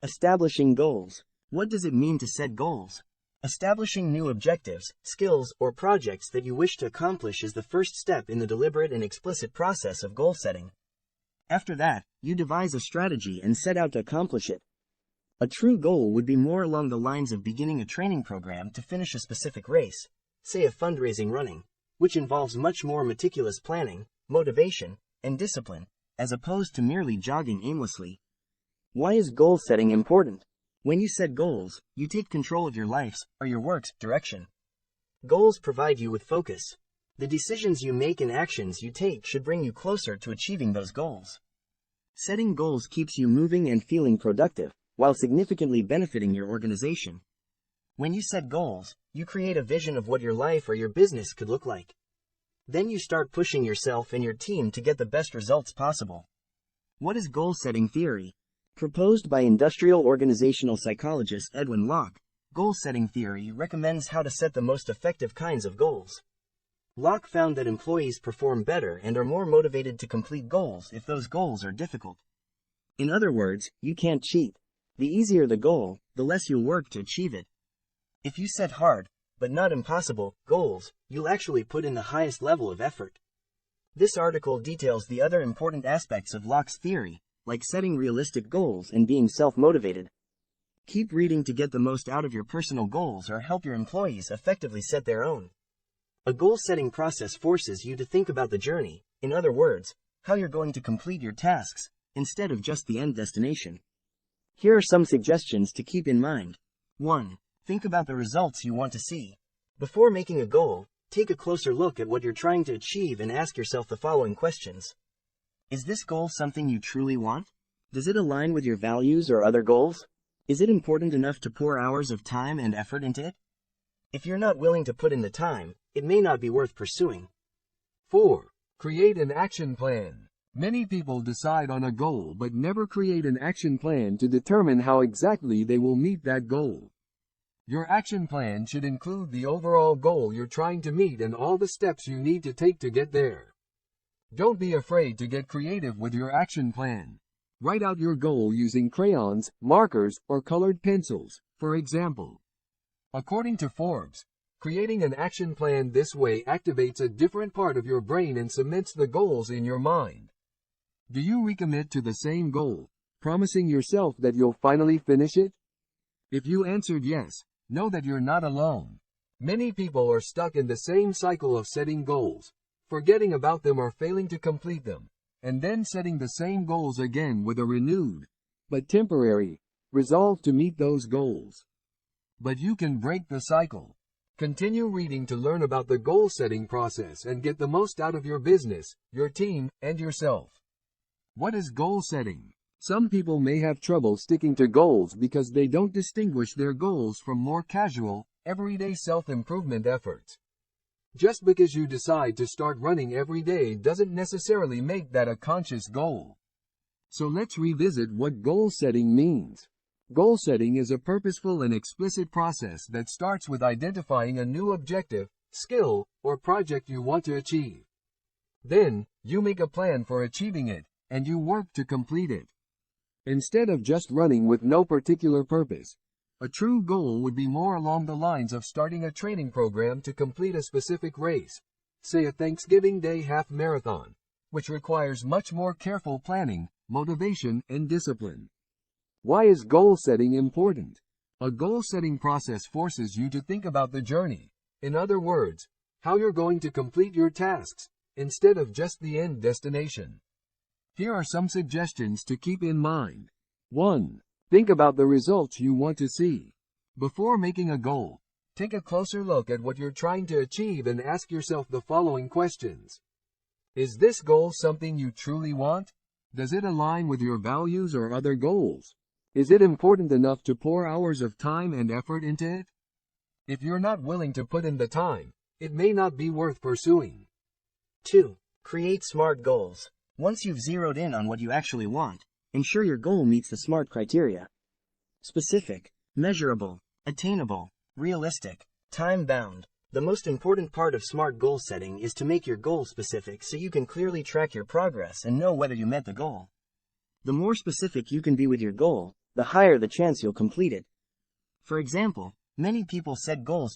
Establishing goals. What does it mean to set goals? Establishing new objectives, skills, or projects that you wish to accomplish is the first step in the deliberate and explicit process of goal setting. After that, you devise a strategy and set out to accomplish it. A true goal would be more along the lines of beginning a training program to finish a specific race, say a fundraising running, which involves much more meticulous planning, motivation, and discipline, as opposed to merely jogging aimlessly. Why is goal setting important? When you set goals, you take control of your life's, or your work's, direction. Goals provide you with focus. The decisions you make and actions you take should bring you closer to achieving those goals. Setting goals keeps you moving and feeling productive, while significantly benefiting your organization. When you set goals, you create a vision of what your life or your business could look like. Then you start pushing yourself and your team to get the best results possible. What is goal-setting theory? Proposed by industrial organizational psychologist Edwin Locke, goal-setting theory recommends how to set the most effective kinds of goals. Locke found that employees perform better and are more motivated to complete goals if those goals are difficult. In other words, you can't cheat. The easier the goal, the less you'll work to achieve it. If you set hard, but not impossible, goals, you'll actually put in the highest level of effort. This article details the other important aspects of Locke's theory, like setting realistic goals and being self-motivated. Keep reading to get the most out of your personal goals or help your employees effectively set their own. A goal-setting process forces you to think about the journey, in other words, how you're going to complete your tasks, instead of just the end destination. Here are some suggestions to keep in mind. 1. Think about the results you want to see. Before making a goal, take a closer look at what you're trying to achieve and ask yourself the following questions. Is this goal something you truly want? Does it align with your values or other goals? Is it important enough to pour hours of time and effort into it? If you're not willing to put in the time, it may not be worth pursuing. 4. Create an action plan. Many people decide on a goal but never create an action plan to determine how exactly they will meet that goal. Your action plan should include the overall goal you're trying to meet and all the steps you need to take to get there. Don't be afraid to get creative with your action plan. Write out your goal using crayons, markers, or colored pencils, for example. According to Forbes, creating an action plan this way activates a different part of your brain and cements the goals in your mind. Do you recommit to the same goal, promising yourself that you'll finally finish it? If you answered yes, know that you're not alone. Many people are stuck in the same cycle of setting goals, forgetting about them or failing to complete them, and then setting the same goals again with a renewed, but temporary, resolve to meet those goals. But you can break the cycle. Continue reading to learn about the goal-setting process and get the most out of your business, your team, and yourself. What is goal setting? Some people may have trouble sticking to goals because they don't distinguish their goals from more casual, everyday self-improvement efforts. Just because you decide to start running every day doesn't necessarily make that a conscious goal. So let's revisit what goal setting means. Goal setting is a purposeful and explicit process that starts with identifying a new objective, skill, or project you want to achieve. Then, you make a plan for achieving it, and you work to complete it. Instead of just running with no particular purpose, a true goal would be more along the lines of starting a training program to complete a specific race, say a Thanksgiving Day half marathon, which requires much more careful planning, motivation, and discipline. Why is goal setting important? A goal-setting process forces you to think about the journey. In other words, how you're going to complete your tasks, instead of just the end destination. Here are some suggestions to keep in mind. 1. Think about the results you want to see. Before making a goal, take a closer look at what you're trying to achieve and ask yourself the following questions. Is this goal something you truly want? Does it align with your values or other goals? Is it important enough to pour hours of time and effort into it? If you're not willing to put in the time, it may not be worth pursuing. 2. Create SMART goals. Once you've zeroed in on what you actually want, ensure your goal meets the SMART criteria. Specific, measurable, attainable, realistic, time-bound. The most important part of SMART goal setting is to make your goal specific so you can clearly track your progress and know whether you met the goal. The more specific you can be with your goal, the higher the chance you'll complete it. For example, many people set goals